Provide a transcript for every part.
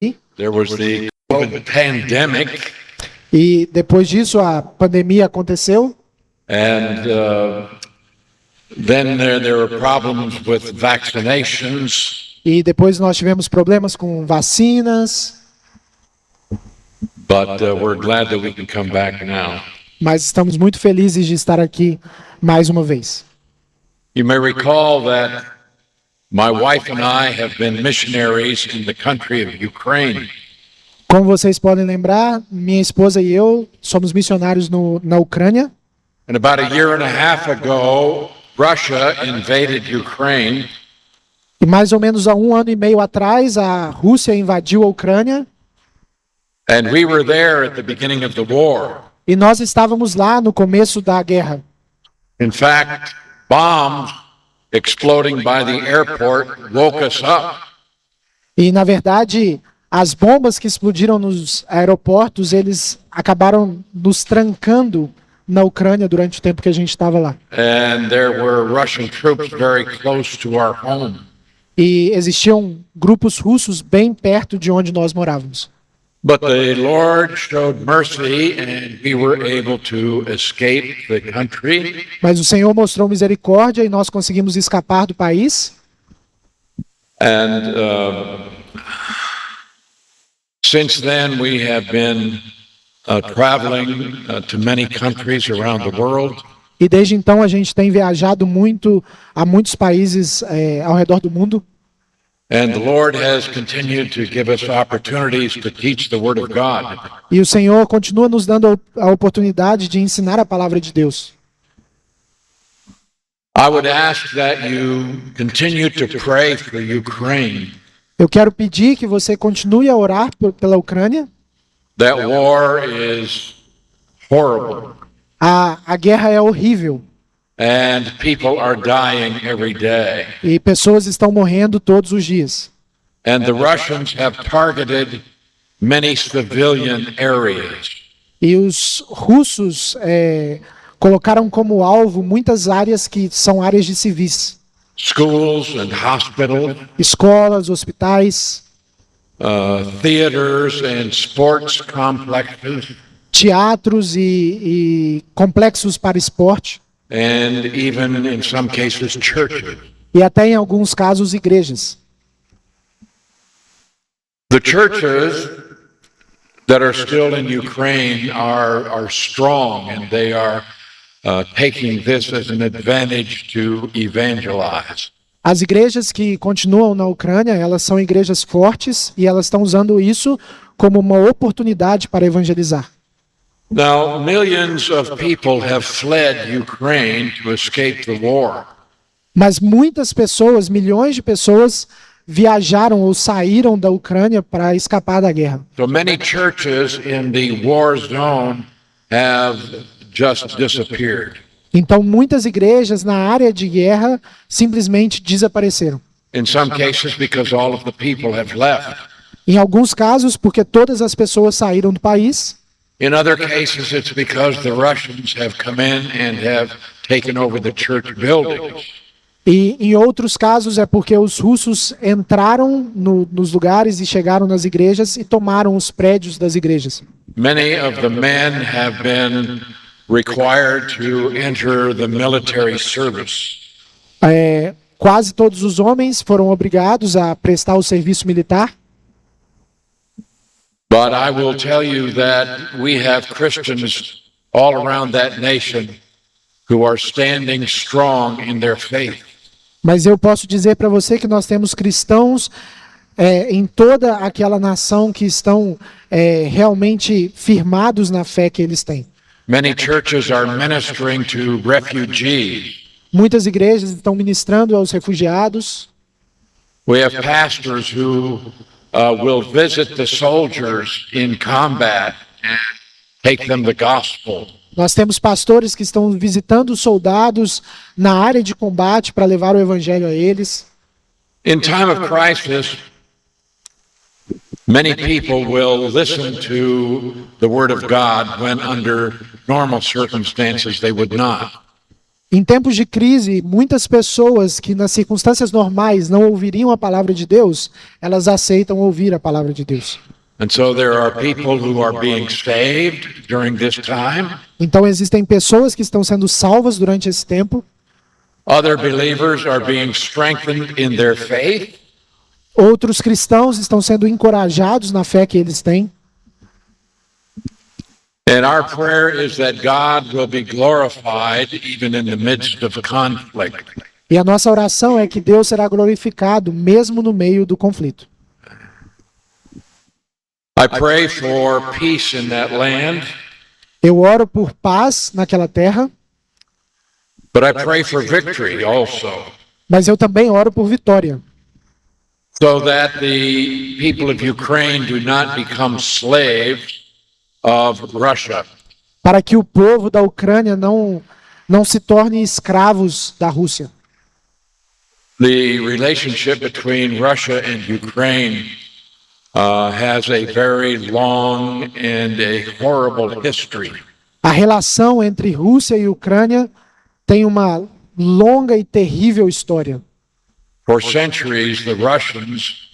There was the COVID pandemic, E depois disso a pandemia aconteceu. and then there were problems with vaccinations. E depois nós tivemos problemas com vacinas. But we're glad that we can come back now. Mas estamos muito felizes de estar aqui mais uma vez. You may recall that my wife and I have been missionaries in the country of Ukraine. Como vocês podem lembrar, minha esposa e eu somos missionários na Ucrânia. And about a year and a half ago, Russia invaded Ukraine. E mais ou menos há 1 ano e meio atrás, a Rússia invadiu a Ucrânia. And we were there at the beginning of the war. E nós estávamos lá no começo da guerra. In fact, bombs exploding by the airport woke us up. E, na verdade, as bombas que explodiram nos aeroportos, eles acabaram nos trancando na Ucrânia durante o tempo que a gente estava lá. And there were Russian troops very close to our home. E existiam grupos russos bem perto de onde nós morávamos. But the Lord showed mercy and we were able to escape the country. Mas o Senhor mostrou misericórdia e nós conseguimos escapar do país. And since then we have been traveling to many countries around the world. E desde então a gente tem viajado muito a muitos países ao redor do mundo. And the Lord has continued to give us opportunities to teach the Word of God. E o Senhor continua nos dando a oportunidade de ensinar a palavra de Deus. I would ask that you continue to pray for Ukraine. Eu quero pedir que você continue a orar pela Ucrânia. That war is horrible. A guerra é horrível. And people are dying every day. E pessoas estão morrendo todos os dias. And the Russians have targeted many civilian areas. E os russos colocaram como alvo muitas áreas que são áreas de civis. Schools and hospitals. Escolas, hospitais. Theaters and sports complexes. Teatros e complexos para esporte. And even in some cases churches. E até em alguns casos igrejas. The churches that are still in Ukraine are strong, and they are taking this as an advantage to evangelize. As igrejas que continuam na Ucrânia, elas são igrejas fortes e elas estão usando isso como uma oportunidade para evangelizar. Now, millions of people have fled Ukraine to escape the war. Mas muitas pessoas, milhões de pessoas, viajaram ou saíram da Ucrânia para escapar da guerra. So many churches in the war zone have just disappeared. Então muitas igrejas na área de guerra simplesmente desapareceram. In some cases because all of the people have left. Em alguns casos porque todas as pessoas saíram do país. In other cases, it's because the Russians have come in and have taken over the church buildings. E em outros casos é porque os russos entraram nos lugares e chegaram nas igrejas e tomaram os prédios das igrejas. Many of the men have been required to enter the military service. Quase todos os homens foram obrigados a prestar o serviço militar. But I will tell you that we have Christians all around that nation who are standing strong in their faith. Mas eu posso dizer para você que nós temos cristãos em toda aquela nação que estão realmente firmados na fé que eles têm. Many churches are ministering to refugees. Muitas igrejas estão ministrando aos refugiados. We have pastors who will visit the soldiers in combat and take them the gospel. Nós temos pastores que estão visitando os soldados na área de combate para levar o evangelho a eles. In time of crisis, many people will listen to the word of God when under normal circumstances they would not. Em tempos de crise, muitas pessoas que nas circunstâncias normais não ouviriam a palavra de Deus, elas aceitam ouvir a palavra de Deus. And so there are people who are being saved during this time. Então existem pessoas que estão sendo salvas durante esse tempo. Other believers are being strengthened in their faith. Outros cristãos estão sendo encorajados na fé que eles têm. And our prayer is that God will be glorified even in the midst of conflict. E a nossa oração é que Deus será glorificado mesmo no meio do conflito. I pray for peace in that land, Eu oro por paz naquela terra, but I pray for victory also, mas eu também oro por vitória, so that the people of Ukraine do not become slaves of Russia. para que o povo da Ucrânia não se torne escravos da Rússia. The relationship between Russia and Ukraine has a very long and a horrible history. A relação entre Rússia e Ucrânia tem uma longa e terrível história. For centuries, the Russians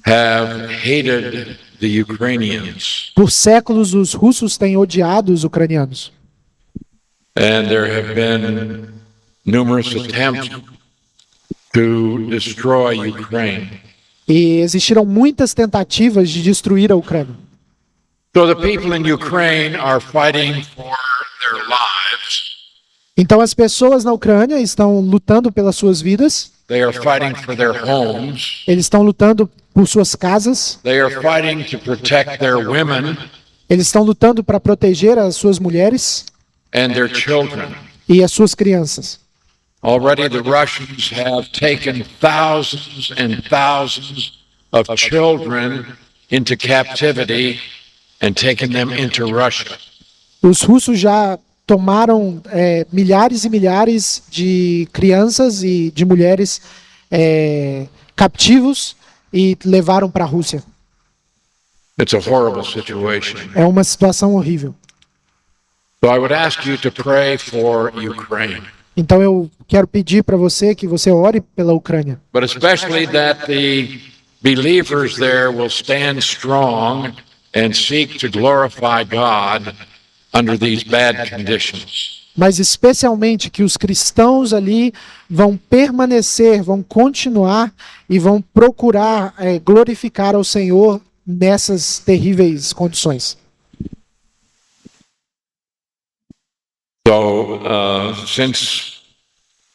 have hated the Ukrainians, Por séculos, os russos têm odiado os ucranianos. and there have been numerous attempts to destroy Ukraine. E existiram muitas tentativas de destruir a Ucrânia. So the people in Ukraine are fighting for their lives. Então as pessoas na Ucrânia estão lutando pelas suas vidas, They are fighting for their homes. eles estão lutando por suas casas, They are fighting to protect their women eles estão lutando para proteger as suas mulheres and their children. e as suas crianças. Already the Russians have taken thousands and thousands of children into captivity and taken them into Russia. Os russos já tomaram milhares e milhares de crianças e de mulheres captivos e levaram para a Rússia. It's a horrible situation. É uma situação horrível. So I would ask you to pray for Ukraine, Então eu quero pedir para você que você ore pela Ucrânia, but especially that the believers there will stand strong and seek to glorify God under these bad conditions. mas especialmente que os cristãos ali vão permanecer, vão continuar e vão procurar glorificar ao Senhor nessas terríveis condições. So, since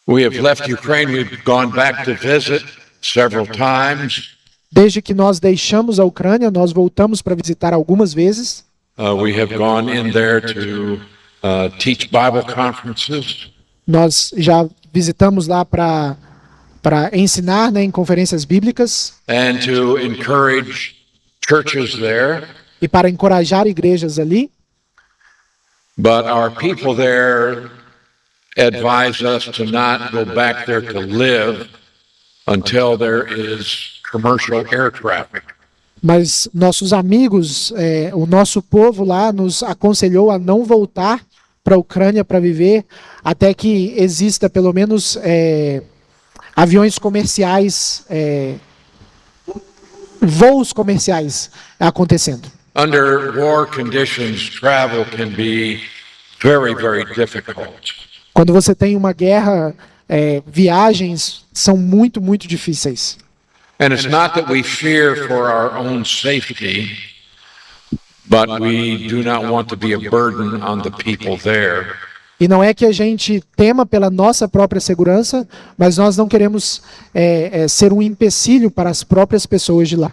we have left Ukraine, we've gone back to visit several times. Desde que nós deixamos a Ucrânia, nós voltamos para visitar algumas vezes. We have gone in there to teach Bible conferences. Nós já visitamos lá para ensinar, em conferências bíblicas And to encourage churches there. e para encorajar igrejas ali. But our people there advise us to not go back there to live until there is commercial air traffic. Mas nossos amigos, o nosso povo lá nos aconselhou a não voltar para a Ucrânia para viver até que exista pelo menos aviões comerciais, voos comerciais acontecendo. Under war conditions, travel can be very, very difficult. Quando você tem uma guerra, viagens são muito, muito difíceis. And it's not that we fear for our own safety, but we do not want to be a burden on the people there. E não é que a gente tema pela nossa própria segurança, mas nós não queremos ser um empecilho para as próprias pessoas de lá.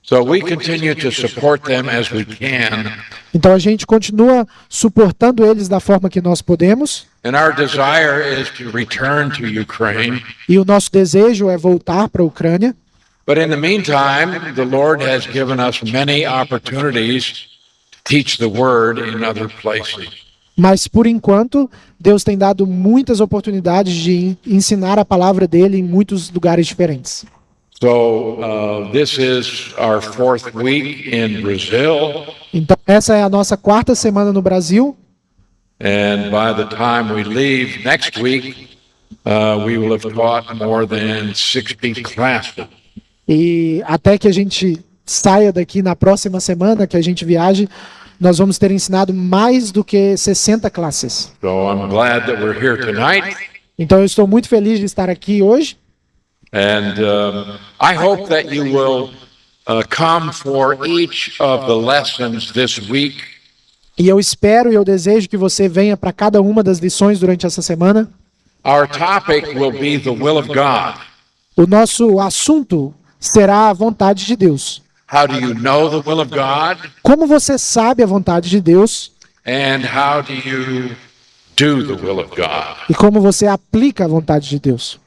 So we continue to support them as we can. Então a gente continua suportando eles da forma que nós podemos. And our desire is to return to Ukraine. E o nosso desejo é voltar para a Ucrânia. But in the meantime, the Lord has given us many opportunities to teach the word in other places. Mas por enquanto, Deus tem dado muitas oportunidades de ensinar a palavra dele em muitos lugares diferentes. So this is our 4th week in Brazil. Então essa é a nossa 4ª semana no Brasil. And by the time we leave next week, we will have taught more than 60 classes. E até que a gente saia daqui na próxima semana, que a gente viaje, nós vamos ter ensinado mais do que 60 classes. So I'm glad that we're here tonight. Então eu estou muito feliz de estar aqui hoje. And I hope that you will come for each of the lessons this week. E eu espero e eu desejo que você venha para cada uma das lições durante essa semana. Our topic will be the will of God. O nosso assunto será a vontade de Deus. How do you know the will of God? Como você sabe a vontade de Deus And how do you do the will of God? e como você aplica a vontade de Deus.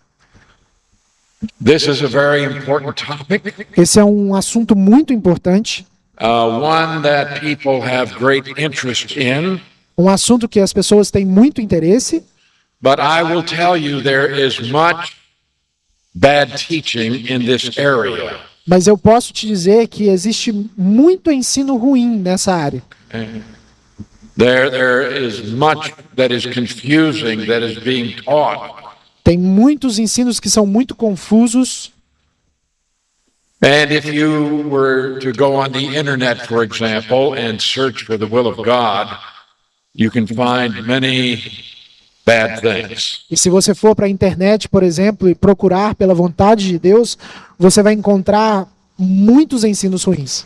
This is a very important topic, Esse é um assunto muito importante, one that people have great interest in. um assunto que as pessoas têm muito interesse, But I will tell you there is much bad teaching in this area. mas eu posso te dizer que existe muito ensino ruim nessa área. There is much that is confusing that is being taught. Tem muitos ensinos que são muito confusos. And if you were to go on the internet, for example, and search for the will of God, you can find many bad things. E se você for para a internet, por exemplo, e procurar pela vontade de Deus, você vai encontrar muitos ensinos ruins.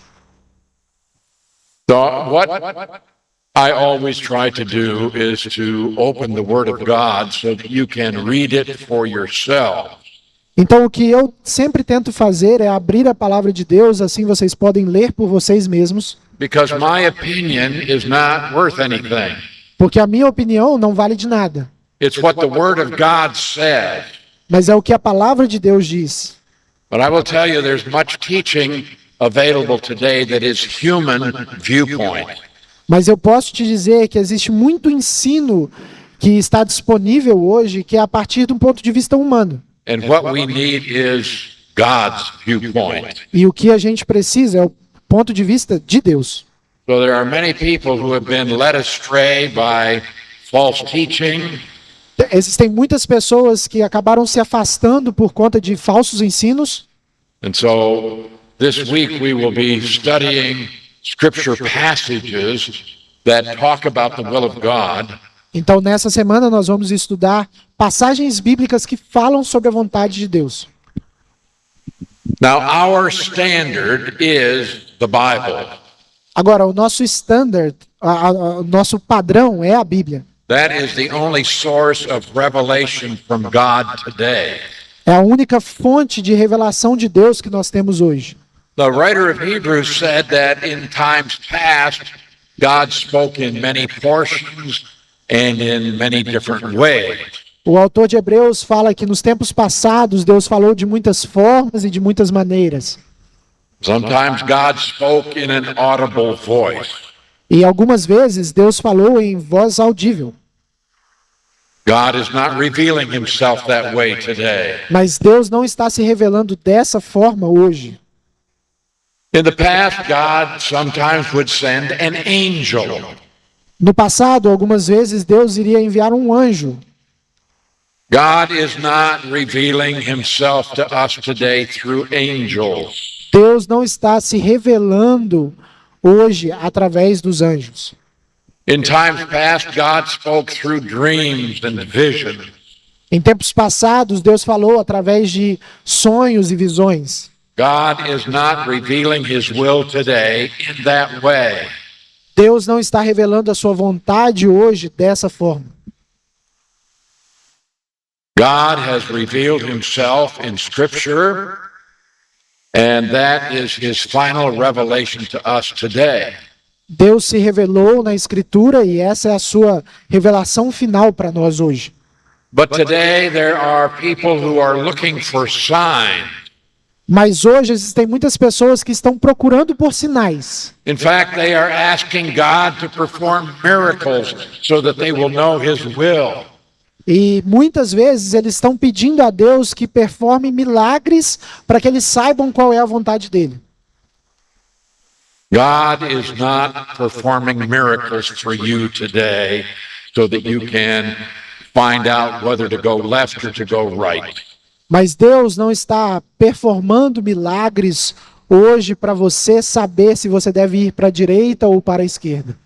So what I always try to do is to open the Word of God so that you can read it for yourself. Então, o que eu sempre tento fazer é abrir a palavra de Deus, assim vocês podem ler por vocês mesmos, Because my opinion is not worth anything. porque a minha opinião não vale de nada, It's what the Word of God says. mas é o que a palavra de Deus diz. But I will tell you there's much teaching available today that is human viewpoint. Mas eu posso te dizer que existe muito ensino que está disponível hoje que é a partir de um ponto de vista humano. And what we need is God's viewpoint. E o que a gente precisa é o ponto de vista de Deus. So there are many people who have been led astray by false teaching. Existem muitas pessoas que acabaram se afastando por conta de falsos ensinos. And so this week we will be studying scripture passages that talk about the will of God. Então, nessa semana, nós vamos estudar passagens bíblicas que falam sobre a vontade de Deus. Now, our standard is the Bible. Agora, o nosso standard, o nosso padrão é a Bíblia. That is the only source of revelation from God today. É a única fonte de revelação de Deus que nós temos hoje. The writer of Hebrews said that in times past, God spoke in many portions and in many different ways. O autor de Hebreus fala que nos tempos passados Deus falou de muitas formas e de muitas maneiras. Sometimes God spoke in an audible voice. E algumas vezes Deus falou em voz audível. God is not revealing himself that way today. Mas Deus não está se revelando dessa forma hoje. In the past, God sometimes would send an angel. No passado, algumas vezes Deus iria enviar um anjo. God is not revealing himself to us today through angels. Deus não está se revelando hoje através dos anjos. In times past, God spoke through dreams and visions. Em tempos passados, Deus falou através de sonhos e visões. God is not revealing his will today in that way. Deus não está revelando a sua vontade hoje dessa forma. God has revealed himself in Scripture, and that is his final revelation to us today. Deus se revelou na Escritura e essa é a sua revelação final para nós hoje. But today there are people who are looking for signs. Mas hoje existem muitas pessoas que estão procurando por sinais. In fact, they are asking God to perform miracles so that they will know his will. E muitas vezes eles estão pedindo a Deus que performe milagres para que eles saibam qual é a vontade dele. God is not performing miracles for you today so that you can find out whether to go left or to go right. Mas Deus não está performando milagres hoje para você saber se você deve ir para a direita ou para a esquerda.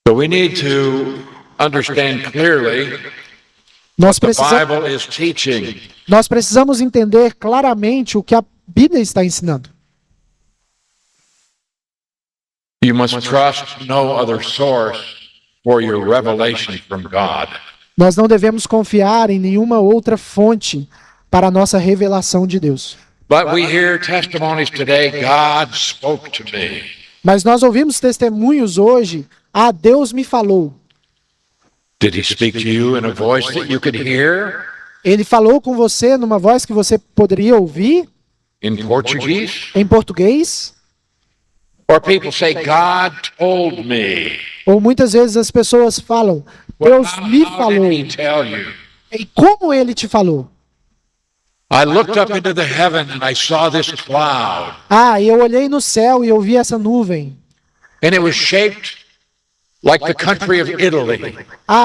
So we need to understand clearly Nós, the precisa- Bible is teaching. nós precisamos entender claramente o que a Bíblia está ensinando. You must trust no other source for your revelation from God. Nós não devemos confiar em nenhuma outra fonte para a nossa revelação de Deus. But we hear testimonies today, God spoke to me. Mas nós ouvimos testemunhos hoje, Deus me falou. Did he speak to you in a voice that you could hear? Ele falou com você numa voz que você poderia ouvir In Portuguese? em português? Or people say, God told me. Ou muitas vezes as pessoas falam, Deus me How falou. did he tell you? E como ele te falou? I looked up into the heaven and I saw this cloud. E eu olhei no céu e eu vi essa nuvem. And it was shaped like the country of Italy.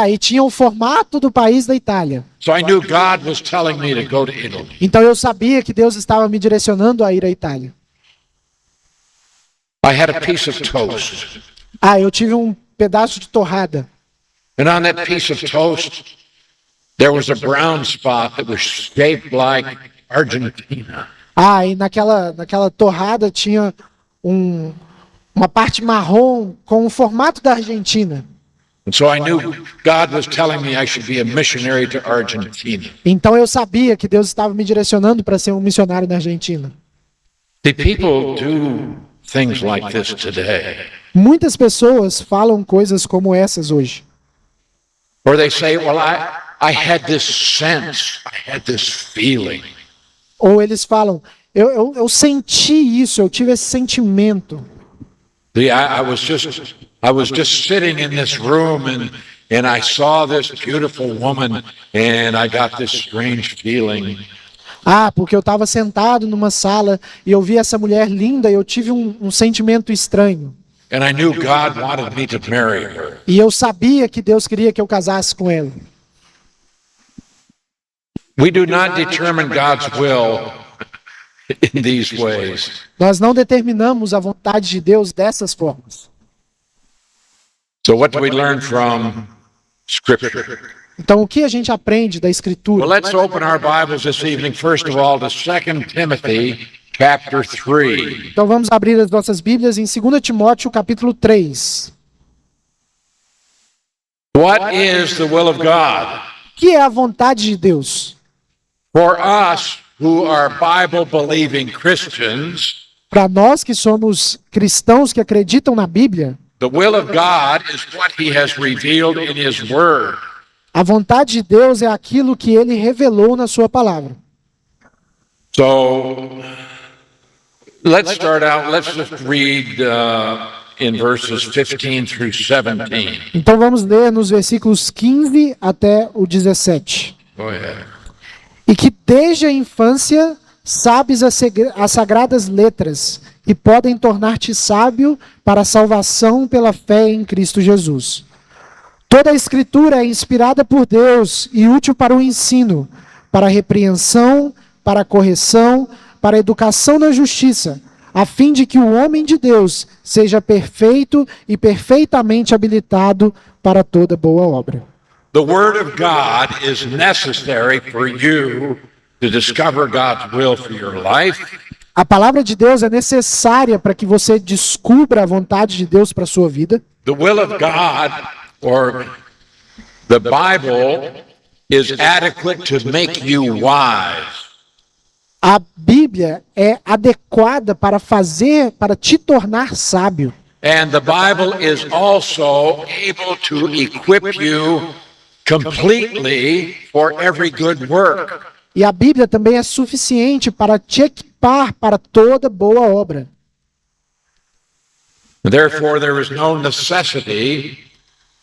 E tinha o formato do país da Itália. So I knew God was telling me to go to Italy. Então eu sabia que Deus estava me direcionando a ir à Itália. I had a piece of toast. Eu tive um pedaço de torrada. And on that piece of toast, there was a brown spot that was shaped like Argentina. E naquela torrada tinha uma parte marrom com o formato da Argentina. And so I knew God was telling me I should be a missionary to Argentina. Então eu sabia que Deus estava me direcionando para ser um missionário na Argentina. See, people do things like this today. Muitas pessoas falam coisas como essas hoje. Or they say, well, I had this sense, I had this feeling. Ou eles falam, eu senti isso, eu tive esse sentimento. See, I was just sitting in this room and I saw this beautiful woman and I got this strange feeling. Porque eu estava sentado numa sala e eu vi essa mulher linda e eu tive um sentimento estranho. And I knew God wanted me to marry her. E eu sabia que Deus queria que eu casasse com ela. We do not determine God's will in these ways. Nós não determinamos a vontade de Deus dessas formas. So what do we learn from Scripture? Então o que a gente aprende da Escritura? Well, let's open our Bibles this evening, first of all, to 2 Timothy chapter 3. Então vamos abrir as nossas Bíblias em 2 Timóteo capítulo 3. What is the will of God? O que é a vontade de Deus? For us who are Bible-believing Christians, Para nós que somos cristãos que acreditam na Bíblia, the will of God is what He has revealed in His Word. a vontade de Deus é aquilo que Ele revelou na sua palavra. So let's start out, let's just read in verses 15 through 17. Então vamos ler nos versículos 15 até o 17. Go ahead. E que desde a infância sabes as sagradas letras, que podem tornar-te sábio para a salvação pela fé em Cristo Jesus. Toda a Escritura é inspirada por Deus e útil para o ensino, para a repreensão, para a correção, para a educação na justiça, a fim de que o homem de Deus seja perfeito e perfeitamente habilitado para toda boa obra. The Word of God is necessary for you to discover God's will for your life. A palavra de Deus é necessária para que você descubra a vontade de Deus para a sua vida. The will of God, or the Bible, is adequate to make you wise. A Bíblia é adequada para te tornar sábio. And the Bible is also able to equip you completely for every good work. E a Bíblia também é suficiente para te equipar para toda boa obra. Therefore, there is no necessity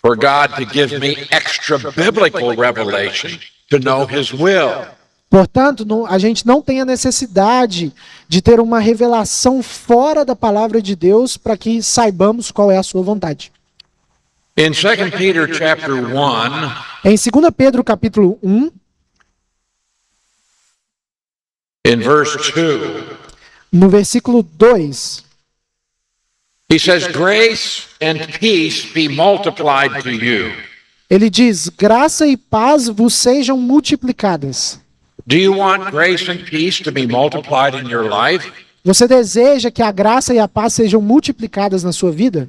for God to give me extra biblical revelation to know His will. Portanto, a gente não tem a necessidade de ter uma revelação fora da palavra de Deus para que saibamos qual é a sua vontade. In 2 Peter chapter 1, Em 2 Pedro capítulo 1, in verse 2, no versículo 2, he says, "Grace and peace be multiplied to you." ele diz: graça e paz vos sejam multiplicadas. Do you want grace and peace to be multiplied in your life? Você deseja que a graça e a paz sejam multiplicadas na sua vida?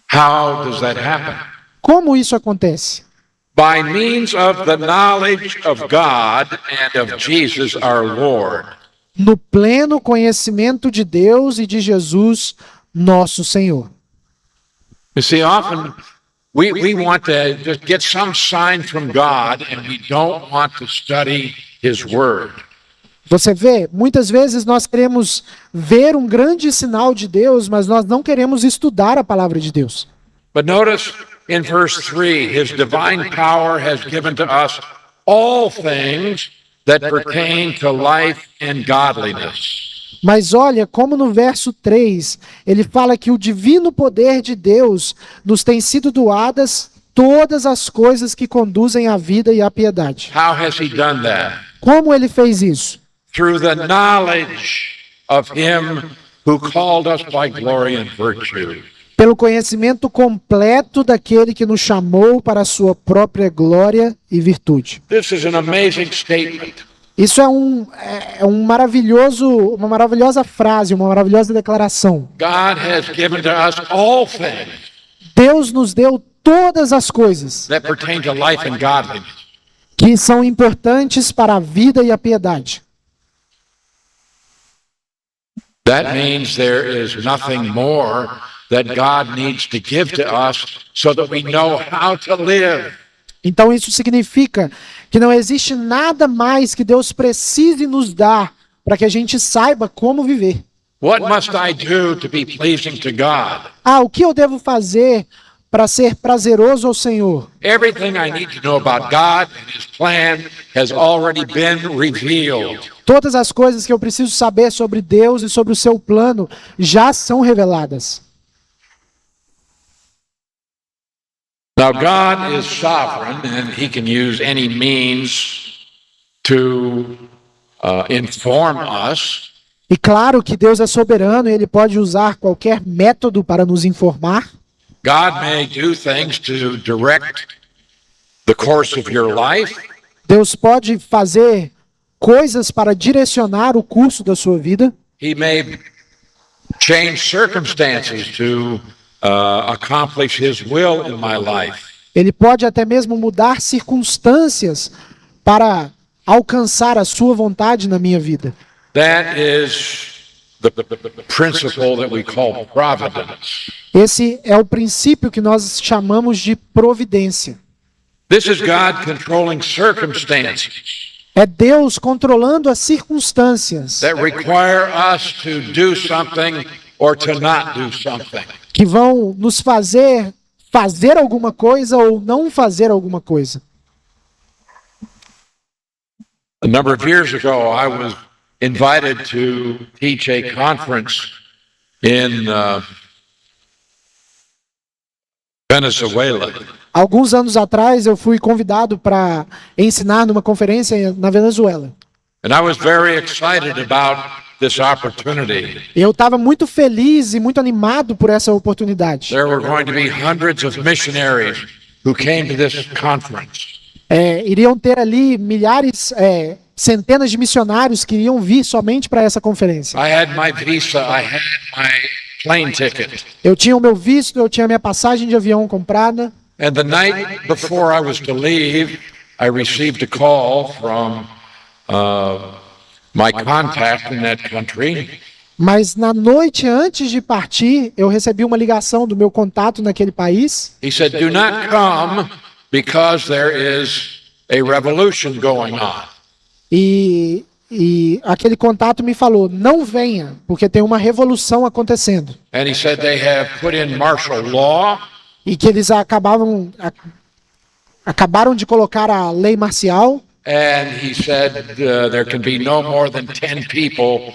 How does that happen? Como isso acontece? By means of the knowledge of God and of Jesus our Lord. No pleno conhecimento de Deus e de Jesus, nosso Senhor. You see, often we want to just get some sign from God and we don't want to study His Word. Você vê, muitas vezes nós queremos ver um grande sinal de Deus, mas nós não queremos estudar a palavra de Deus. But notice in verse 3, His divine power has given to us all things that pertain to life and godliness. Mas olha como no verso 3, ele fala que o divino poder de Deus nos tem sido doadas todas as coisas que conduzem à vida e à piedade. How has He done that? Como ele fez isso? Through the knowledge of Him who called us by glory and virtue. Pelo conhecimento completo daquele que nos chamou para a sua própria glória e virtude. This is an amazing statement. Isso é uma maravilhosa frase, uma maravilhosa declaração. God has given to us all things Deus nos deu todas as coisas that pertain to life and godliness. que são importantes para a vida e a piedade. That means there is nothing more that God needs to give to us so that we know how to live. Então isso significa que não existe nada mais que Deus precise nos dar para que a gente saiba como viver. What must I do to be pleasing to God? O que eu devo fazer para ser prazeroso ao Senhor? Everything I need to know about God and His plan has already been revealed. Todas as coisas que eu preciso saber sobre Deus e sobre o seu plano já são reveladas. Now, God is sovereign and He can use any means to inform us. E claro que Deus é soberano e Ele pode usar qualquer método para nos informar. God may do things to direct the course of your life. Deus pode fazer coisas para direcionar o curso da sua vida. He may change circumstances to accomplish His will in my life. Ele pode até mesmo mudar circunstâncias para alcançar a sua vontade na minha vida. That is the principle that we call providence. Esse é o princípio que nós chamamos de providência. This is God controlling circumstances É Deus controlando as circunstâncias that require us to do something or to not do something. que vão nos fazer alguma coisa ou não fazer alguma coisa. A number of years ago, I was invited to teach a conference in Venezuela. Alguns anos atrás eu fui convidado para ensinar numa conferência na Venezuela. And I was very excited about this opportunity. Eu estava muito feliz e muito animado por essa oportunidade. There were going to be hundreds of missionaries who came to this conference. Iriam ter ali centenas de missionários que iriam vir somente para essa conferência. I had my visa, I had my plane ticket. Eu tinha o meu visto, eu tinha a minha passagem de avião comprada. And the night before I was to leave, I received a call from my contact in that country. Mas na noite antes de partir, eu recebi uma ligação do meu contato naquele país. He said, "Do not come because there is a revolution going on." E aquele contato me falou: não venha, porque tem uma revolução acontecendo. And he said they have put in martial law. E que eles acabaram de colocar a lei marcial. And he said there can be no more than 10 people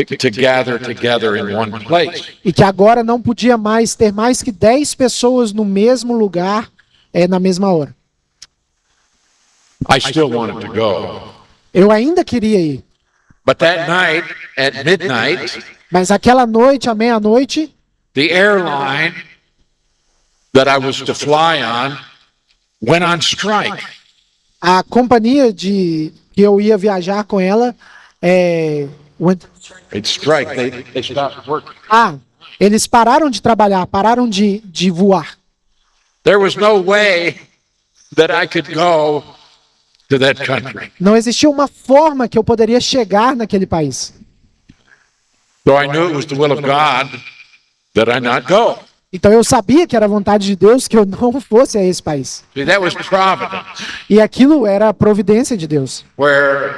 to gather together in one place. E que agora não podia mais ter mais que 10 pessoas no mesmo lugar, na mesma hora. I still wanted to go. Eu ainda queria ir, But that night, at midnight, mas aquela noite, à meia-noite, the airline that I was to fly on went on strike. a companhia que eu ia viajar com ela, They'd strike. They stopped working. eles pararam de trabalhar, pararam de voar. There was no way that I could go to that country. Não existia uma forma que eu poderia chegar naquele país. So I knew it was the will of God that I not go. Então eu sabia que era a vontade de Deus que eu não fosse a esse país. See, that was providence, E aquilo era a providência de Deus. where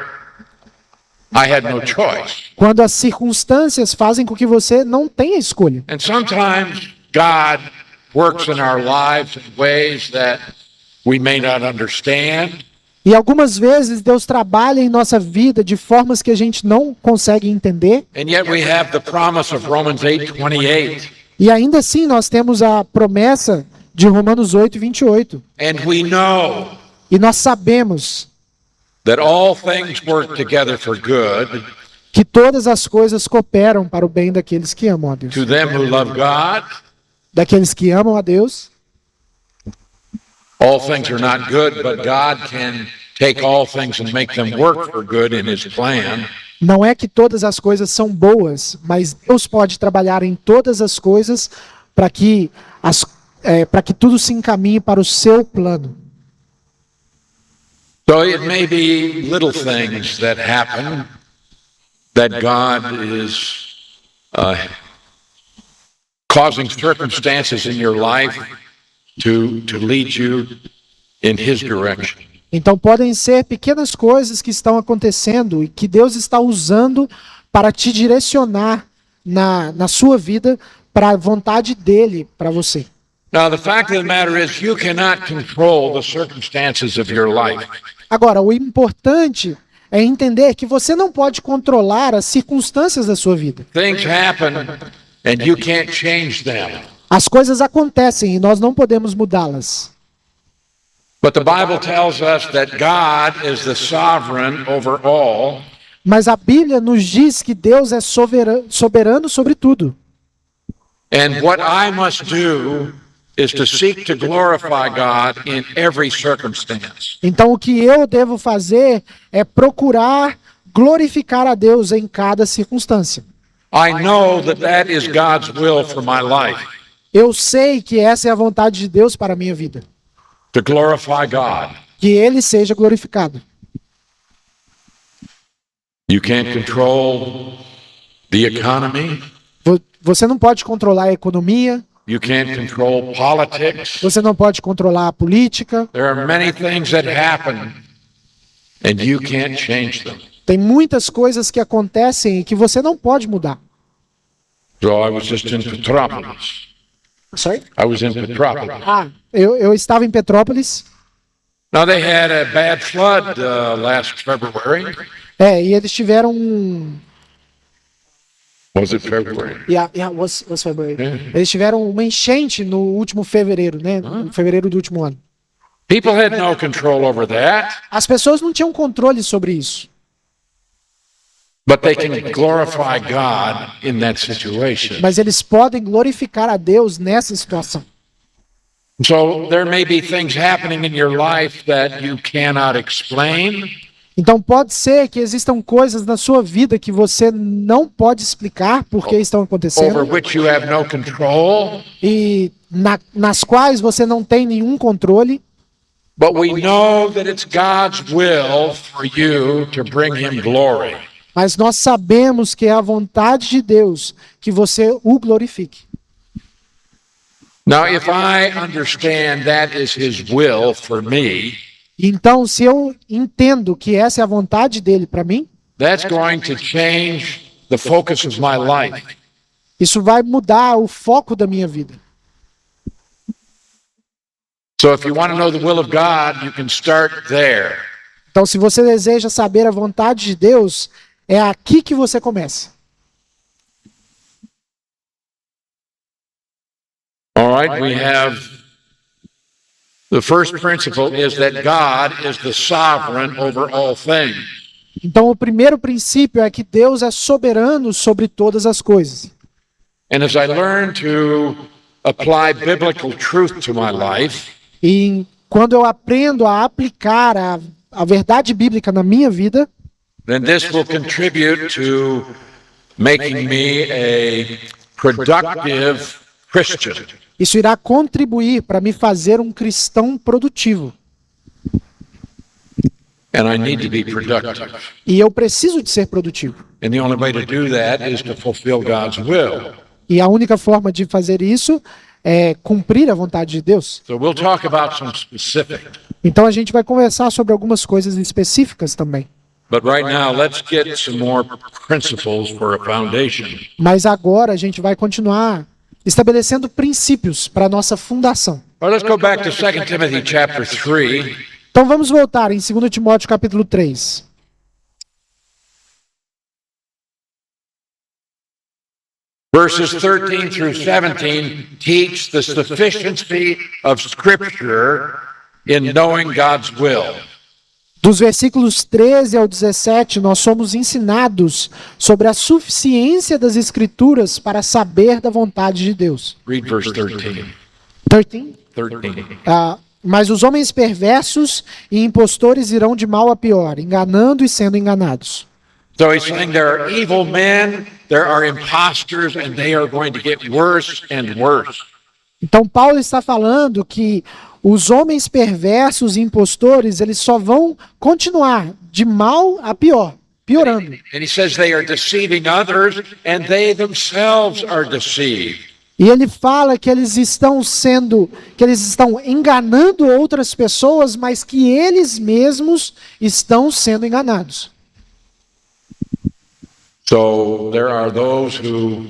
I had no choice. Quando as circunstâncias fazem com que você não tenha escolha. And sometimes God works in our lives in ways that we may not understand. E algumas vezes Deus trabalha em nossa vida de formas que a gente não consegue entender. And yet we have the promise of Romans 8:28. E ainda assim nós temos a promessa de Romanos 8:28. And we know E nós sabemos that all things work together for good que todas as coisas cooperam para o bem daqueles que amam a Deus. to them who love God. Daqueles que amam a Deus. All things are not good, but God can take all things and make them work for good in His plan. Não é que todas as coisas são boas, mas Deus pode trabalhar em todas as coisas para que tudo se encaminhe para o seu plano. So it may be little things that happen that God is causing circumstances in your life to lead you in His direction. Então podem ser pequenas coisas que estão acontecendo e que Deus está usando para te direcionar na sua vida para a vontade dele para você. Now, the fact of the matter is, you cannot control the circumstances of your life. Agora, o importante é entender que você não pode controlar as circunstâncias da sua vida. Things happen and you can't change them. As coisas acontecem e nós não podemos mudá-las. But the Bible tells us that God is the sovereign over all, Mas a Bíblia nos diz que Deus é soberano sobre tudo. and what I must do is to seek to glorify God in every circumstance. Então o que eu devo fazer é procurar glorificar a Deus em cada circunstância. I know that that is God's will for my life, Eu sei que essa é a vontade de Deus para a minha vida. to glorify God. Que Ele seja glorificado. You can't control the economy. Você não pode controlar a economia. You can't control politics. Você não pode controlar a política. There are many things that happen, and you can't change them. Tem muitas coisas que acontecem e que você não pode mudar. So I was just in Petrópolis. Sorry? I was in Petrópolis. Eu estava em Petrópolis. Now they had a bad flood last February. E eles tiveram Was it February? was February. Eles tiveram uma enchente no último fevereiro, né? No fevereiro do último ano. People had no control over that, As pessoas não tinham controle sobre isso. but they can glorify God in that situation. Mas eles podem glorificar a Deus nessa situação. So there may be things happening in your life that you cannot explain, Então pode ser que existam coisas na sua vida que você não pode explicar por que estão over acontecendo which you have no control, e nas quais você não tem nenhum controle, but we know that it's God's will for you to bring Him glory. mas nós sabemos que é a vontade de Deus que você o glorifique. Now, if I understand that is His will for me, Então, se eu entendo que essa é a vontade dele para mim, that's going to change the focus of my life. isso vai mudar o foco da minha vida. So if you want to know the will of God, you can start there. Então, se você deseja saber a vontade de Deus, é aqui que você começa. right? We have the first principle is that God is the sovereign over all things. Então, o primeiro princípio é que Deus é soberano sobre todas as coisas. And as I learn to apply biblical truth to my life, E quando eu aprendo a aplicar a verdade bíblica na minha vida, then this will contribute to making me a productive Christian. isso irá contribuir para me fazer um cristão produtivo. And I need to be productive. E eu preciso de ser produtivo. And the only way to do that is to fulfill God's will. E a única forma de fazer isso é cumprir a vontade de Deus. So we'll talk about some specific. Então a gente vai conversar sobre algumas coisas específicas também. But right now, let's get some more principles for a foundation. Mas agora a gente vai continuar estabelecendo princípios para a nossa fundação. Well, let's go back to 2 Timothy chapter 3. Então vamos voltar em 2 Timóteo capítulo 3. Verses 13 through 17 teach the sufficiency of Scripture in knowing God's will. Dos versículos 13 ao 17, nós somos ensinados sobre a suficiência das Escrituras para saber da vontade de Deus. Read verse 13. 13? 13. Mas os homens perversos e impostores irão de mal a pior, enganando e sendo enganados. So he's saying there are evil men, there are imposters, and they are going to get worse and worse. Então Paulo está falando que os homens perversos e impostores, eles só vão continuar de mal a pior, piorando. And he says they are deceiving others, and they themselves are deceived. E ele fala que eles estão enganando outras pessoas, mas que eles mesmos estão sendo enganados. So there are those who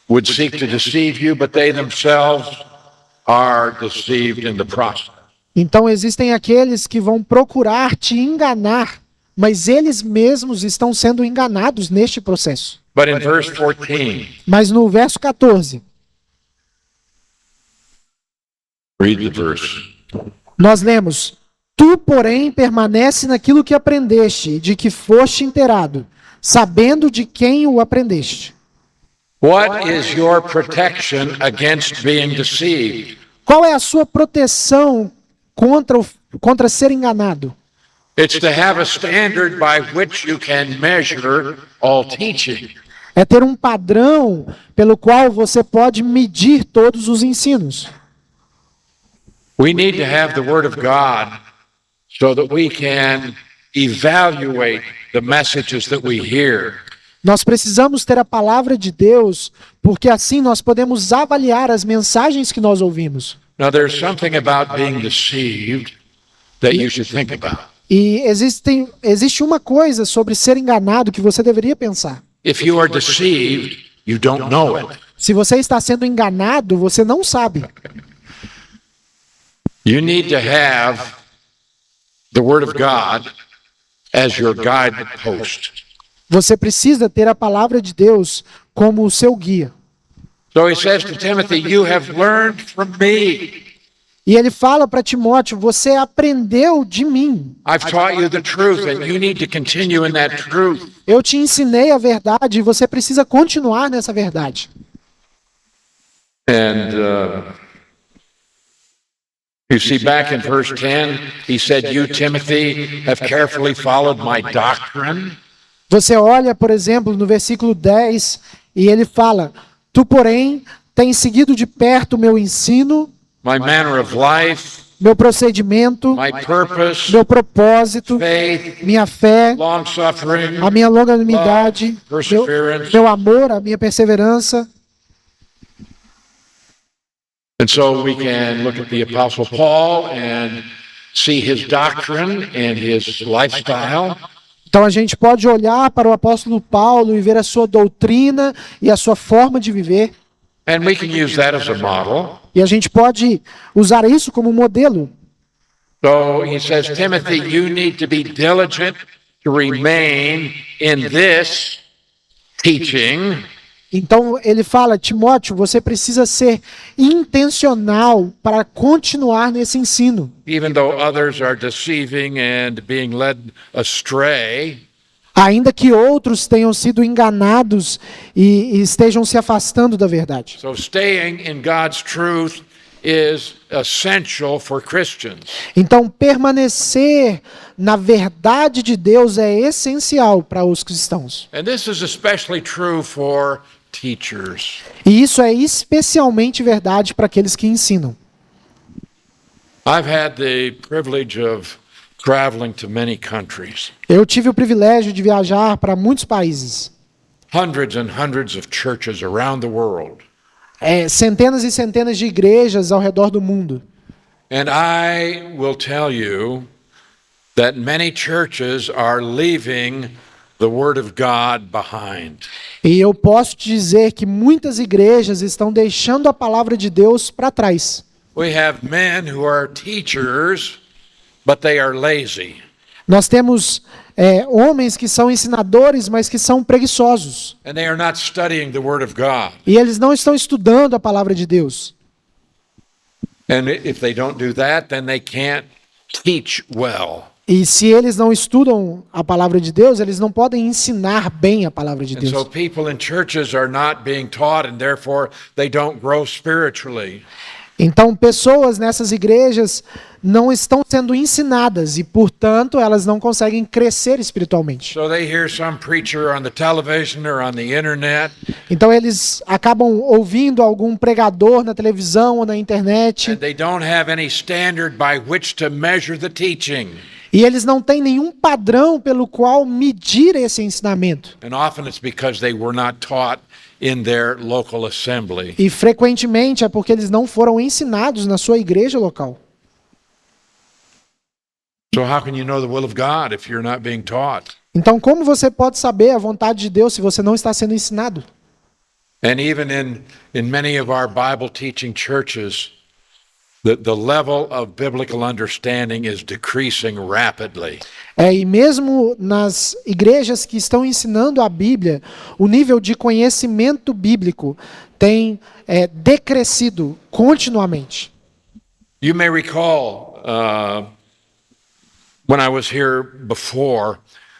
would seek to deceive you, but they themselves are deceived in the process. Então existem aqueles que vão procurar te enganar, mas eles mesmos estão sendo enganados neste processo. But in verse 14, Mas no verso 14, read the verse. nós lemos: Tu, porém, permanece naquilo que aprendeste, de que foste inteirado, sabendo de quem o aprendeste. What is your protection against being deceived? Qual é a sua proteção contra ser enganado? It's to have a standard by which you can measure all teaching. É ter um padrão pelo qual você pode medir todos os ensinos. We need to have the Word of God so that we can evaluate the messages that we hear. Nós precisamos ter a palavra de Deus, porque assim nós podemos avaliar as mensagens que nós ouvimos. Now, there's something about being deceived that you should think about. E existe uma coisa sobre ser enganado que você deveria pensar. If you are deceived, you don't know it. Se você está sendo enganado, você não sabe. You need to have the Word of God as your guidepost. Você precisa ter a palavra de Deus como o seu guia. So he says to Timothy, you have learned from me. E ele fala para Timóteo: você aprendeu de mim. I've taught you the truth, and you need to continue in that truth. Eu te ensinei a verdade e você precisa continuar nessa verdade. And you see back in verse 10, he said, you, Timothy, have carefully followed my doctrine. Você olha, por exemplo, no versículo 10, e ele fala: Tu, porém, tens seguido de perto o meu ensino, My manner of life, meu procedimento, my purpose, meu propósito, faith, minha fé, long suffering, a minha longanimidade, perseverance. meu amor, a minha perseverança. And so we can look at the Apostle Paul and see his doctrine and his lifestyle. Então a gente pode olhar para o apóstolo Paulo e ver a sua doutrina e a sua forma de viver. And we can use that as a model. E a gente pode usar isso como modelo. So he says, Timothy, you need to be diligent to remain in this teaching Então ele fala, Timóteo, você precisa ser intencional para continuar nesse ensino. Even though others are deceiving and being led astray, Ainda que outros tenham sido enganados e estejam se afastando da verdade. so staying in God's truth is essential for Christians. Então, permanecer na verdade de Deus é essencial para os cristãos. And this is especially true for teachers. E isso é especialmente verdade para aqueles que ensinam. I've had the privilege of traveling to many countries, Eu tive o privilégio de viajar para muitos países. hundreds and hundreds of churches around the world. Centenas e centenas de igrejas ao redor do mundo. And I will tell you that many churches are leaving the Word of God behind. E eu posso te dizer que muitas igrejas estão deixando a palavra de Deus para trás. We have men who are teachers, but they are lazy. Nós temos homens que são ensinadores, mas que são preguiçosos. And they are not studying the Word of God. E eles não estão estudando a palavra de Deus. And if they don't do that, then they can't teach well. E se eles não estudam a palavra de Deus, eles não podem ensinar bem a palavra de And so Deus. people in churches are not being taught, and therefore they don't grow spiritually. Então, pessoas nessas igrejas não estão sendo ensinadas e, portanto, elas não conseguem crescer espiritualmente. So they hear some preacher on the television or on the internet, Então, eles acabam ouvindo algum pregador na televisão ou na internet and they don't have any standard by which to measure the teaching. e eles não têm nenhum padrão pelo qual medir esse ensinamento. And often it's because they were not taught in their local assembly. E, frequentemente, é porque eles não foram ensinados na sua igreja local. So how can you know the will of God if you're not being taught? Então, como você pode saber a vontade de Deus se você não está sendo ensinado? And even in many of our Bible teaching churches, the level of biblical understanding is decreasing rapidly. E mesmo nas igrejas que estão ensinando a Bíblia, o nível de conhecimento bíblico tem decrescido continuamente. You may recall when I was here before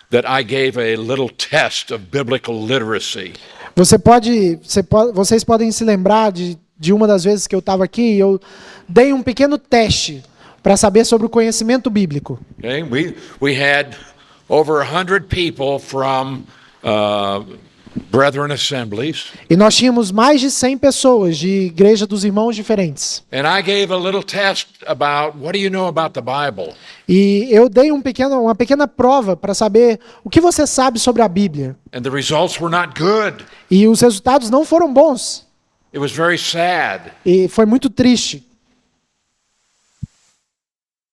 that I gave a little test of biblical literacy. Vocês podem se lembrar de uma das vezes que eu estava aqui e eu dei um pequeno teste para saber sobre o conhecimento bíblico. Okay? We had over 100 people from brethren assemblies, E nós tínhamos mais de 100 pessoas de igreja dos irmãos diferentes. and I gave a little test about what do you know about the Bible? E eu dei uma pequena prova para saber o que você sabe sobre a Bíblia. And the results were not good. E os resultados não foram bons. It was very sad. E foi muito triste.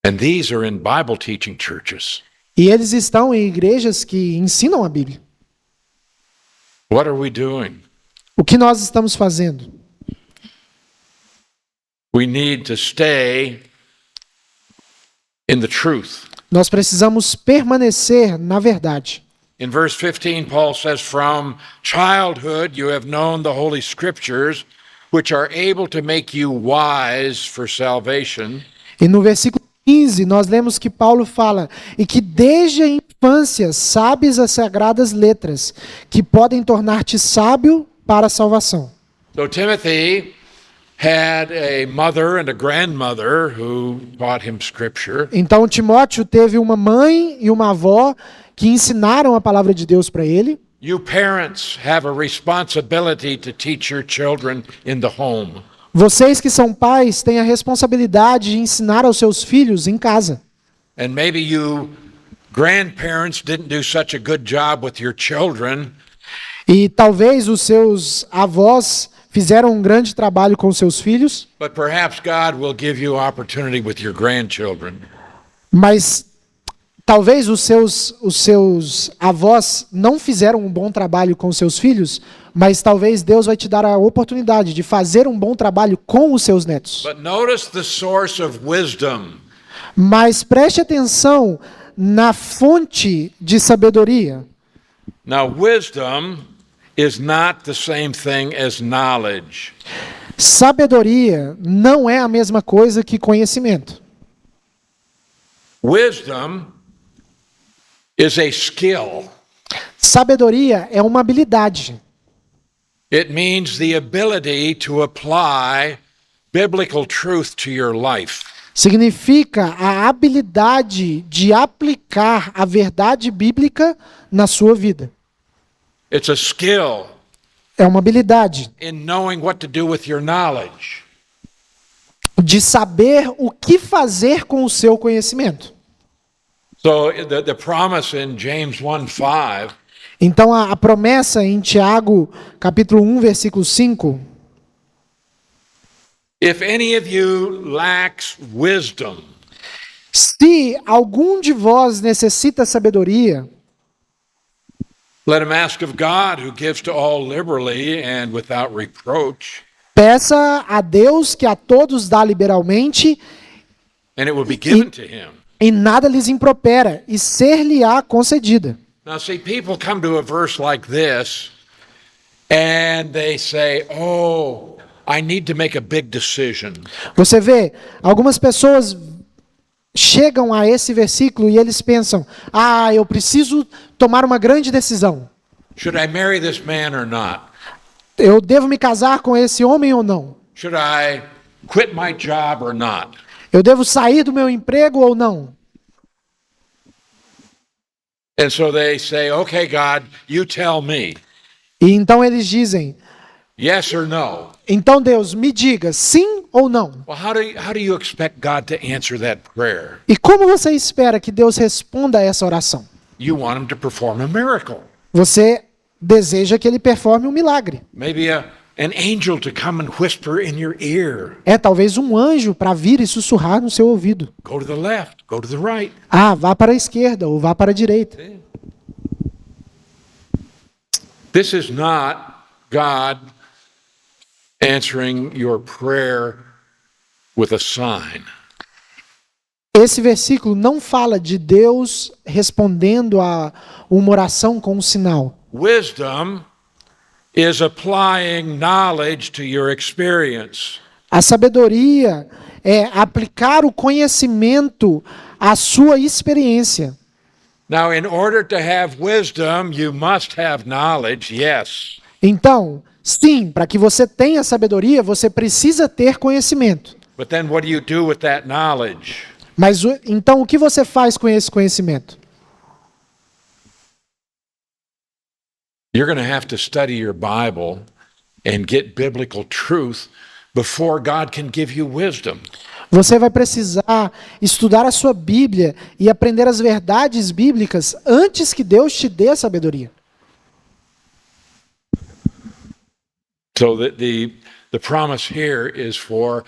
And these are in Bible teaching churches. E eles estão em igrejas que ensinam a Bíblia. What are we doing? O que nós estamos fazendo? We need to stay in the truth. Nós precisamos permanecer na verdade. In verse 15, Paul says, "From childhood you have known the Holy Scriptures, which are able to make you wise for salvation." E no versículo 15, nós lemos que Paulo fala: e que desde a infância sabes as sagradas letras, que podem tornar-te sábio para a salvação. So Timothy had a mother and a grandmother who taught him Scripture. Então Timóteo teve uma mãe e uma avó que ensinaram a palavra de Deus para ele. You parents have a responsibility to teach your children in the home. Vocês que são pais têm a responsabilidade de ensinar aos seus filhos em casa. And maybe you grandparents didn't do such a good job with your children, E talvez os seus avós fizeram um grande trabalho com seus filhos, but perhaps God will give you opportunity with your grandchildren. mas talvez os seus avós não fizeram um bom trabalho com seus filhos, mas talvez Deus vai te dar a oportunidade de fazer um bom trabalho com os seus netos. But notice the source of wisdom. Mas preste atenção na fonte de sabedoria. Now, wisdom is not the same thing as knowledge. Sabedoria não é a mesma coisa que conhecimento. Wisdom is a skill. Sabedoria é uma habilidade. It means the ability to apply biblical truth to your life. Significa a habilidade de aplicar a verdade bíblica na sua vida. It's a skill É uma habilidade in knowing what to do with your knowledge. de saber o que fazer com o seu conhecimento. So the promise in James 1:5 Então a promessa em Tiago, capítulo 1, versículo 5, if any of you lacks wisdom, se algum de vós necessita sabedoria, let him ask of God, who gives to all liberally and without reproach, peça a Deus que a todos dá liberalmente and it will be given to him. e nada lhes impropera, e ser-lhe-á concedida. Now, see, people come to a verse like this and they say, oh, I need to make a big decision. Você vê, algumas pessoas chegam a esse versículo e eles pensam: ah, eu preciso tomar uma grande decisão. Should I marry this man or not? Eu devo me casar com esse homem ou não? Should I quit my job or not? Eu devo sair do meu emprego ou não? And so they say, okay, God, you tell me, E então eles dizem: yes or no. então Deus, me diga sim ou não. Well, how do you expect God to answer that prayer? E como você espera que Deus responda a essa oração? You want him to perform a miracle. Você deseja que ele performe um milagre. Maybe an angel to come and whisper in your ear. É talvez um anjo para vir e sussurrar no seu ouvido. Go to the left, go to the right. Ah, vá para a esquerda ou vá para a direita. This is not God answering your prayer with a sign. Esse versículo não fala de Deus respondendo a uma oração com um sinal. Wisdom is applying knowledge to your experience. A sabedoria é aplicar o conhecimento à sua experiência. Now, in order to have wisdom, you must have knowledge, yes. Então, sim, para que você tenha sabedoria, você precisa ter conhecimento. But then what do you do with that knowledge? Mas então o que você faz com esse conhecimento? You're going to have to study your Bible and get biblical truth before God can give you wisdom. Você vai precisar estudar a sua Bíblia e aprender as verdades bíblicas antes que Deus te dê a sabedoria. So the promise here is for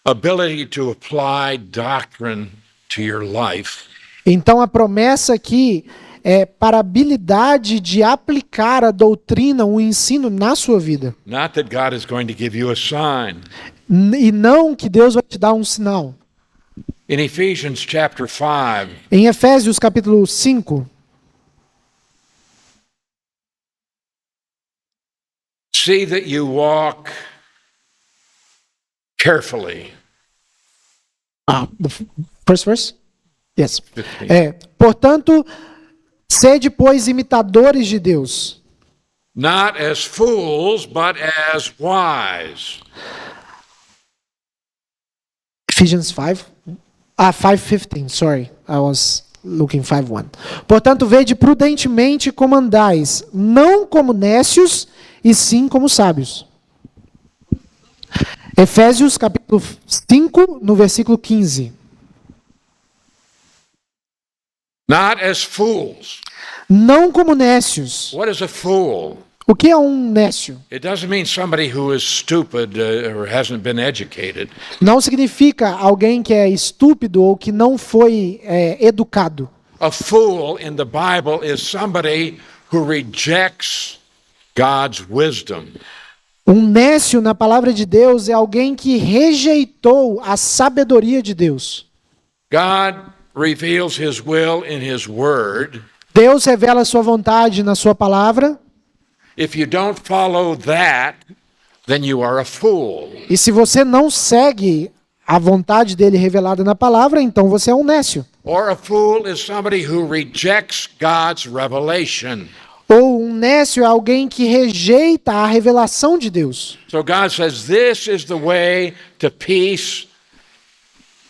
ability to apply doctrine to your life. Então a promessa aqui é para a habilidade de aplicar a doutrina, o ensino na sua vida. Not that God is going to give you a sign. E não que Deus vai te dar um sinal. In Ephesians chapter 5, Em Efésios capítulo 5, see that you walk carefully. the first verse? Yes. 15. Portanto, sede, pois, imitadores de Deus, Not as fools, but as wise. Ephesians 5. 5:15, sorry. I was looking 5:1. Portanto, vede prudentemente como andais, não como nécios, e sim como sábios. Efésios capítulo 5, no versículo 15. Not as fools. Não como nécios. What is a fool? O que é um nécio? It doesn't mean somebody who is stupid or hasn't been educated. Não significa alguém que é estúpido ou que não foi educado. A fool in the Bible is somebody who rejects God's wisdom. Um nécio na palavra de Deus é alguém que rejeitou a sabedoria de Deus. God reveals his will in his word. Deus revela a sua vontade na sua palavra. if you don't follow that, then you are a fool. E se você não segue a vontade dele revelada na palavra, então você é um nécio. Or a fool is somebody who rejects God's revelation. Ou um nécio é alguém que rejeita a revelação de Deus. So God says, this is the way to peace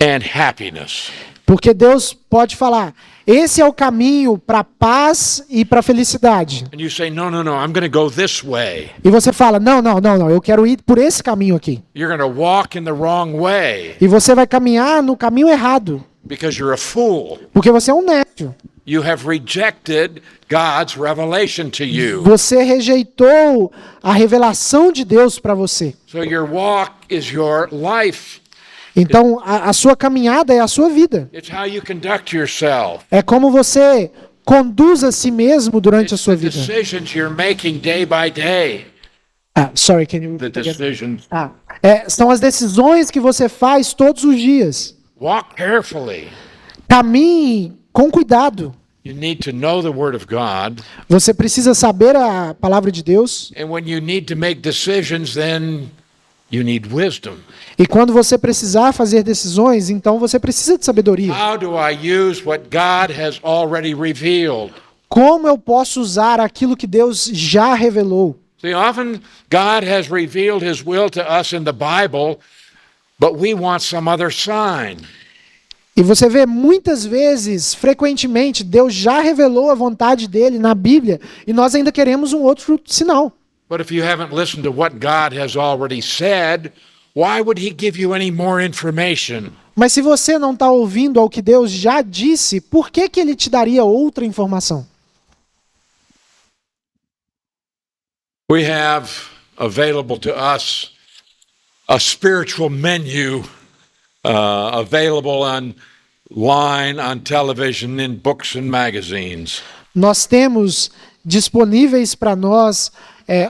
and happiness. Porque Deus pode falar, esse é o caminho para paz e para felicidade. And you say, no, I'm going to go this way. E você fala, não, eu quero ir por esse caminho aqui. You're going to walk in the wrong way E você vai caminhar no caminho errado, because you're a fool. porque você é um nécio. You have rejected God's revelation to you. Você rejeitou a revelação de Deus para você. So your walk is your life. Então, a sua caminhada é a sua vida. It's how you conduct yourself. É como você conduz a si mesmo durante a It's sua the vida. decisions you're making day by day. Sorry, can you The repeat again? decisions. São as decisões que você faz todos os dias. Walk carefully. Caminhe com cuidado. You need to know the Word of God. Você precisa saber a palavra de Deus. And when you need to make decisions, then you need wisdom. E quando você precisar fazer decisões, então você precisa de sabedoria. How do I use what God has already revealed? Como eu posso usar aquilo que Deus já revelou? See, often God has revealed His will to us in the Bible, but we want some other sign. E você vê muitas vezes, frequentemente, Deus já revelou a vontade dele na Bíblia e nós ainda queremos um outro sinal. But if you haven't listened to what God has already said, why would He give you any more information? Mas se você não está ouvindo ao que Deus já disse, por que que ele te daria outra informação? We have available to us a spiritual menu available online, on television, in books and magazines. Nós temos disponíveis para nós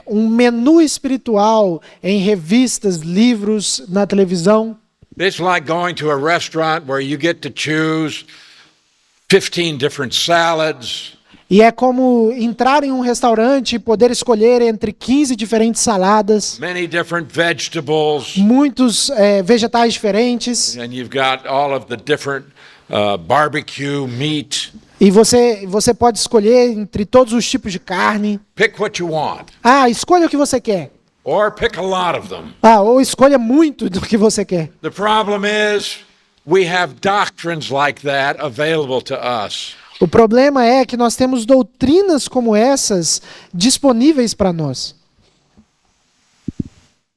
um menu espiritual em revistas, livros, na televisão. It's like going to a restaurant where you get to choose 15 different salads, E é como entrar em um restaurante e poder escolher entre 15 diferentes saladas, many different vegetables, muitos vegetais diferentes. and you've got all of the different barbecue meat. E você pode escolher entre todos os tipos de carne. Pick what you want, Escolha o que você quer. or pick a lot of them. Ou escolha muito do que você quer. The problem is we have doctrines like that available to us. O problema é que nós temos doutrinas como essas disponíveis para nós.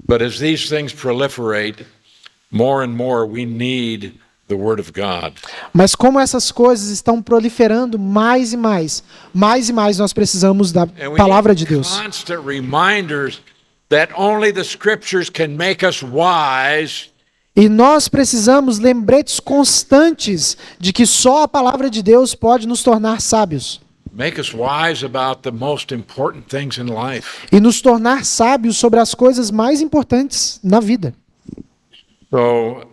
But as these things proliferate, more and more we need the Word of God. Mas como essas coisas estão proliferando mais e mais nós precisamos da And we palavra de need Deus. constant reminders that only the Scriptures can make us wise. E nós precisamos lembretes constantes de que só a palavra de Deus pode nos tornar sábios. Make us wise about the most important things in life. E nos tornar sábios sobre as coisas mais importantes na vida. So,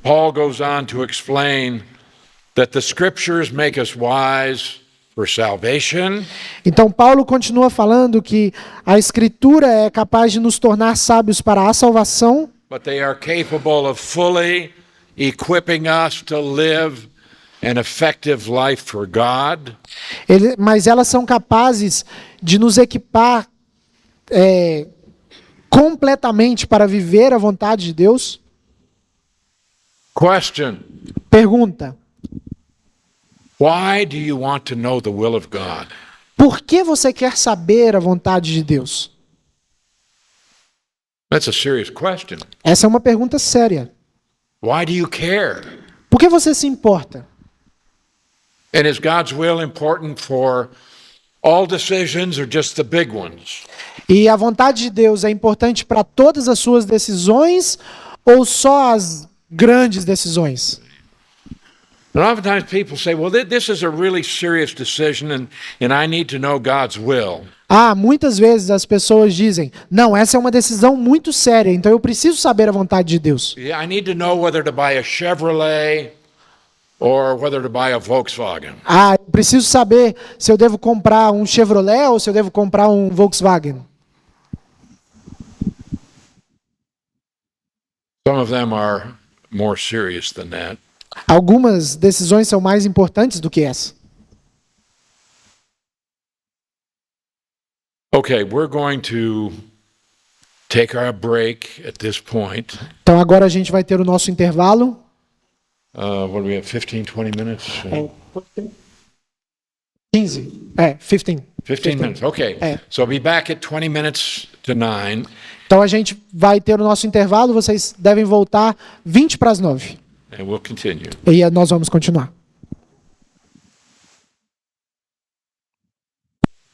Paul goes on to explain that the Scriptures make us wise for salvation, Então Paulo continua falando que a Escritura é capaz de nos tornar sábios para a salvação, but they are capable of fully equipping us to live an effective life for God. mas elas são capazes de nos equipar completamente para viver a vontade de Deus. Question: Pergunta: why do you want to know the will of God? por que você quer saber a vontade de Deus? That's a serious question. Essa é uma pergunta séria. Why do you care? Por que você se importa? And is God's will important for all decisions or just the big ones? E a vontade de Deus é importante para todas as suas decisões ou só as grandes decisões? And oftentimes people say, well, this is a really serious decision and I need to know God's will. Muitas vezes as pessoas dizem, não, essa é uma decisão muito séria, então eu preciso saber a vontade de Deus. I need to know whether to buy a Chevrolet or whether to buy a Volkswagen. Ah, eu preciso saber se eu devo comprar um Chevrolet ou se eu devo comprar um Volkswagen. Some of them are more serious than that. Algumas decisões são mais importantes do que essa. Okay, we're going to take our break at this point. Então agora a gente vai ter o nosso intervalo. What do we have, 15, 20 minutes? 15. 15. 15 minutes, okay. É. So I'll be back at 20 minutes to 9. Então a gente vai ter o nosso intervalo, vocês devem voltar 20 para as 9. And we'll continue. E nós vamos continuar.